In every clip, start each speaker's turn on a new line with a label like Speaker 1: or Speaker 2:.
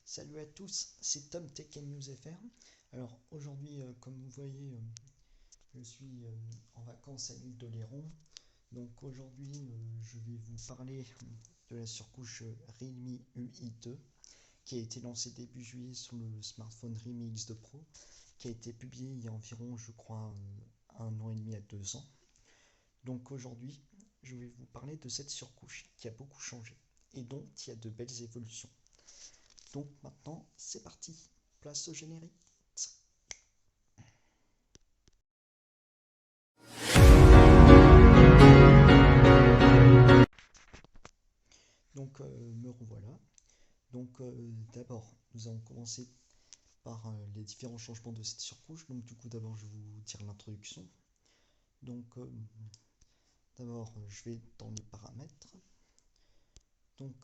Speaker 1: Salut à tous, c'est Tom Tech News FR. Alors aujourd'hui, comme vous voyez, je suis en vacances à l'île d'Oléron. Donc aujourd'hui, je vais vous parler de la surcouche Realme UI2 qui a été lancée début juillet sur le smartphone Realme X2 Pro, qui a été publié il y a environ, je crois, 1 an et demi à 2 ans. Donc aujourd'hui, je vais vous parler de cette surcouche qui a beaucoup changé et dont il y a de belles évolutions. Donc maintenant, c'est parti, place au générique. Donc me revoilà. Donc d'abord, nous allons commencer par les différents changements de cette surcouche. Donc du coup, d'abord, je vais vous dire l'introduction. Donc d'abord, je vais dans les paramètres. Donc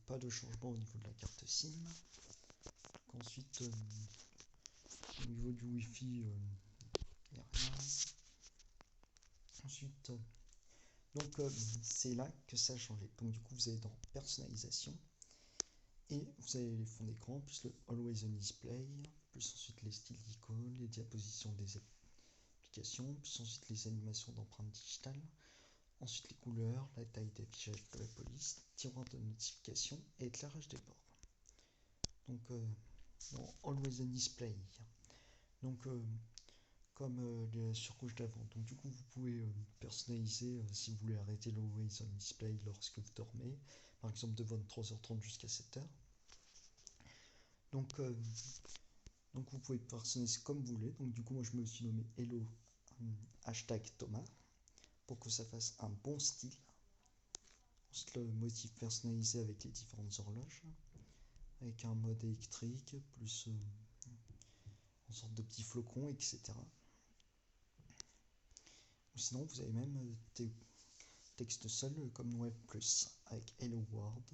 Speaker 1: pas de changement au niveau de la carte SIM. Donc, ensuite, au niveau du Wi-Fi, il n'y a rien. Ensuite, donc c'est là que ça a changé. Donc du coup, vous allez dans personnalisation et vous avez les fonds d'écran, plus le Always on Display, plus ensuite les styles d'icônes, les diapositions des applications, plus ensuite les animations d'empreintes digitales, ensuite les couleurs, la taille d'affichage de la police, tiroir de notification et éclairage des bords. Donc dans Always on Display, donc comme les surcouches d'avant. Donc du coup, vous pouvez personnaliser si vous voulez arrêter le Always on Display lorsque vous dormez, par exemple de 23h30 jusqu'à 7h. Donc vous pouvez personnaliser comme vous voulez. Donc du coup, moi je me suis nommé Hello #Thomas pour que ça fasse un bon style. Ensuite, le motif personnalisé avec les différentes horloges, avec un mode électrique, plus en sorte de petits flocons, etc. Sinon, vous avez même des textes seuls comme Web Plus avec Hello World,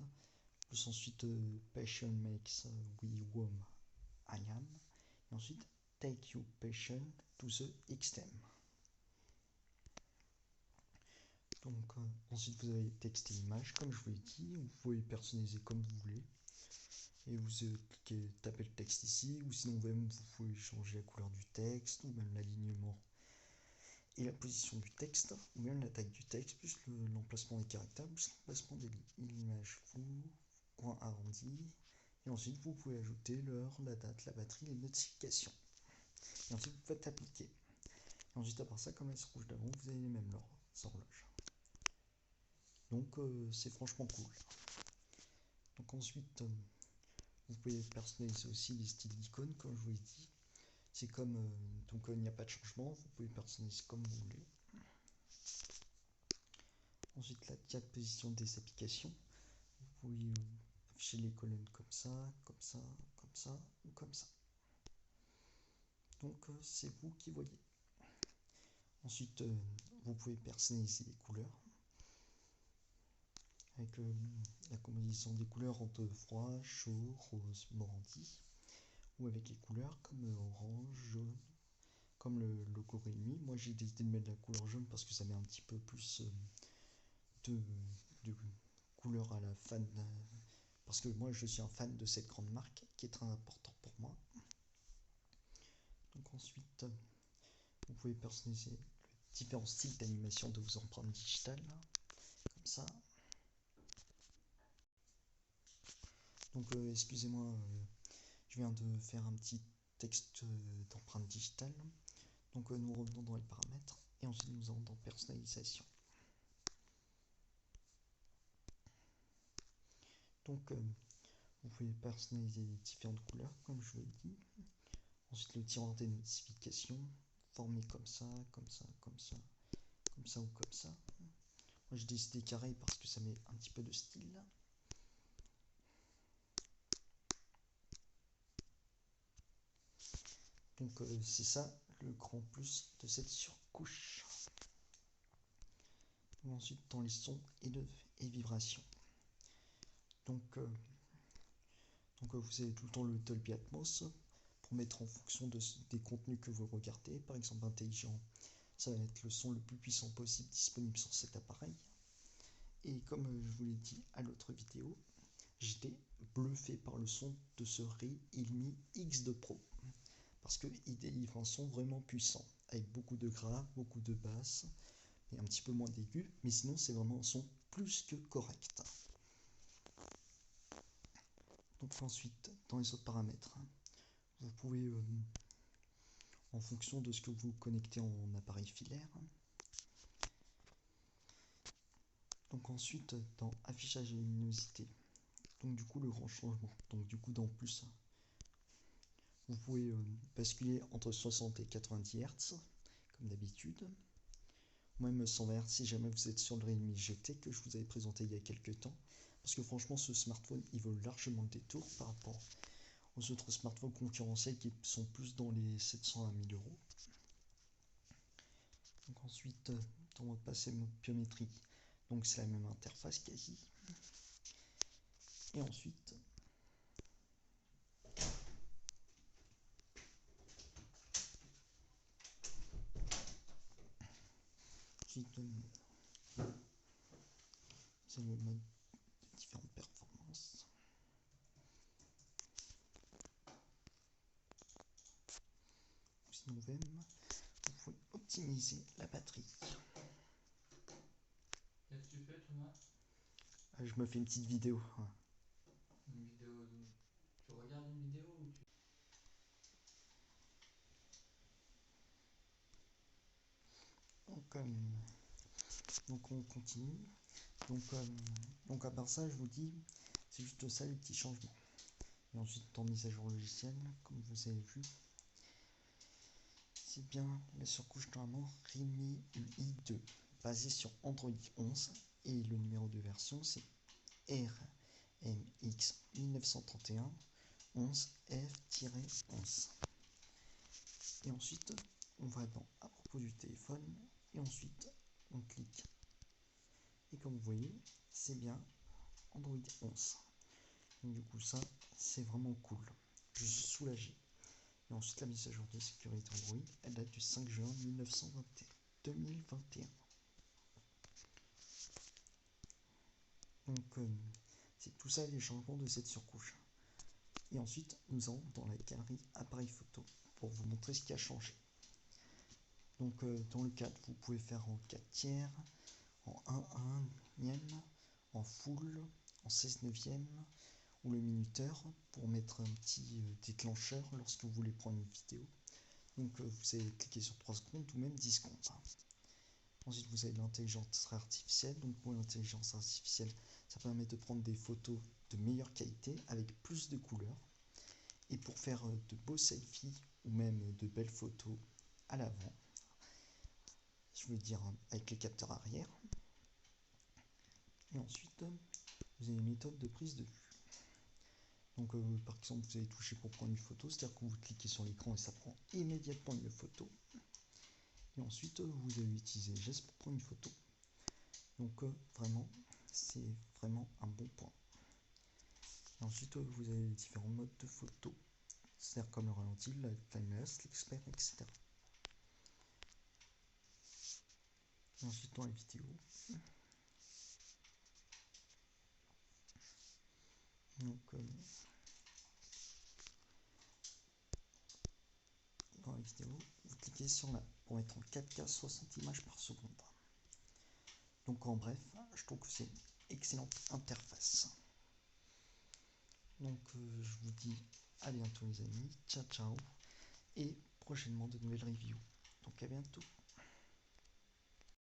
Speaker 1: plus ensuite Passion makes we warm I am, et ensuite Take you passion to the extreme. Donc ensuite vous avez texte et image comme je vous l'ai dit, vous pouvez personnaliser comme vous voulez. Et vous cliquez, tapez le texte ici, ou sinon même vous pouvez changer la couleur du texte, ou même l'alignement et la position du texte, ou même la taille du texte, plus l'emplacement des caractères, plus l'emplacement des lignes, l'image floue, coin arrondi, et ensuite vous pouvez ajouter l'heure, la date, la batterie, les notifications. Et ensuite vous faites appliquer. Et ensuite à part ça, comme la surcouche d'avant, vous avez les mêmes horloges. Donc c'est franchement cool. Donc ensuite, vous pouvez personnaliser aussi les styles d'icônes, comme je vous l'ai dit. C'est comme, donc il n'y a pas de changement, vous pouvez personnaliser comme vous voulez. Ensuite, la diaposition des applications. Vous pouvez afficher les colonnes comme ça, comme ça, comme ça, ou comme ça. Donc c'est vous qui voyez. Ensuite, vous pouvez personnaliser les couleurs avec la combinaison des couleurs entre froid, chaud, rose, morandi, ou avec les couleurs comme orange, jaune, comme le logo Realme. Moi j'ai décidé de mettre la couleur jaune parce que ça met un petit peu plus de couleur à la fan, parce que moi je suis un fan de cette grande marque qui est très important pour moi. Donc ensuite, vous pouvez personnaliser les différents styles d'animation de vos empreintes digitales, comme ça. Donc excusez-moi, je viens de faire un petit texte d'empreinte digitale. Donc nous revenons dans les paramètres et ensuite nous allons dans personnalisation. Donc vous pouvez personnaliser les différentes couleurs comme je vous l'ai dit. Ensuite le tiroir des notifications, formé comme ça, comme ça, comme ça, comme ça ou comme ça. Moi j'ai décidé carré parce que ça met un petit peu de style. Donc c'est ça le grand plus de cette surcouche. Et ensuite dans les sons et vibrations. Donc vous avez tout le temps le Dolby Atmos pour mettre en fonction des contenus que vous regardez. Par exemple intelligent, ça va être le son le plus puissant possible disponible sur cet appareil. Et comme je vous l'ai dit à l'autre vidéo, JD bluffé par le son de ce Realme X2 Pro. Parce qu'il délivre un son vraiment puissant, avec beaucoup de graves, beaucoup de basses, et un petit peu moins d'aigus, mais sinon c'est vraiment un son plus que correct. Donc ensuite, dans les autres paramètres, vous pouvez, en fonction de ce que vous connectez en appareil filaire, donc ensuite dans affichage et luminosité, donc du coup le grand changement, donc du coup dans plus, vous pouvez basculer entre 60 et 90 Hz comme d'habitude, ou même 120 Hz si jamais vous êtes sur le Realme GT que je vous avais présenté il y a quelques temps, parce que franchement ce smartphone il vaut largement le détour par rapport aux autres smartphones concurrentiels qui sont plus dans les 700 à 1000 euros. Donc ensuite, dans mot de passe et mode biométrique, donc c'est la même interface quasi. Et ensuite, c'est le mode de différentes performances. Sinon même, vous pouvez optimiser la batterie.
Speaker 2: Qu'est-ce que tu fais, Thomas?
Speaker 1: Je me fais une petite vidéo.
Speaker 2: Une vidéo. Tu regardes une vidéo ou tu.
Speaker 1: Donc on continue. Donc à part ça, je vous dis, c'est juste ça les petits changements. Et ensuite, dans mise à jour logicielle, comme vous avez vu, c'est bien la surcouche normalement Realme UI2, basée sur Android 11, et le numéro de version c'est RMX 1931 11F-11. Et ensuite, on va dans à propos du téléphone, et ensuite on clique. Et comme vous voyez, c'est bien Android 11. Donc du coup ça, c'est vraiment cool. Je suis soulagé. Et ensuite la mise à jour de sécurité Android, elle date du 5 juin 2021. Donc c'est tout ça les changements de cette surcouche. Et ensuite nous allons dans la galerie appareil photo pour vous montrer ce qui a changé. Donc dans le 4, vous pouvez faire en 4 tiers, en 1/1, en full, en 16 neuvième, ou le minuteur pour mettre un petit déclencheur lorsque vous voulez prendre une vidéo. Donc vous allez cliquer sur 3 secondes ou même 10 secondes. Ensuite vous avez l'intelligence artificielle. Donc pour l'intelligence artificielle, ça permet de prendre des photos de meilleure qualité avec plus de couleurs. Et pour faire de beaux selfies ou même de belles photos à l'avant, je veux dire avec les capteurs arrière. Et ensuite vous avez une méthode de prise de vue. Donc par exemple vous allez toucher pour prendre une photo, c'est-à-dire que vous cliquez sur l'écran et ça prend immédiatement une photo. Et ensuite vous allez utiliser les gestes pour prendre une photo. Donc vraiment, c'est vraiment un bon point. Et ensuite vous avez les différents modes de photo, c'est-à-dire comme le ralenti, la timelapse, l'expert, etc. Et ensuite dans les vidéos, donc dans la vidéo, vous cliquez sur là pour mettre en 4K 60 images par seconde. Donc en bref, je trouve que c'est une excellente interface. Donc je vous dis à bientôt les amis, ciao ciao, et prochainement de nouvelles reviews. Donc à bientôt.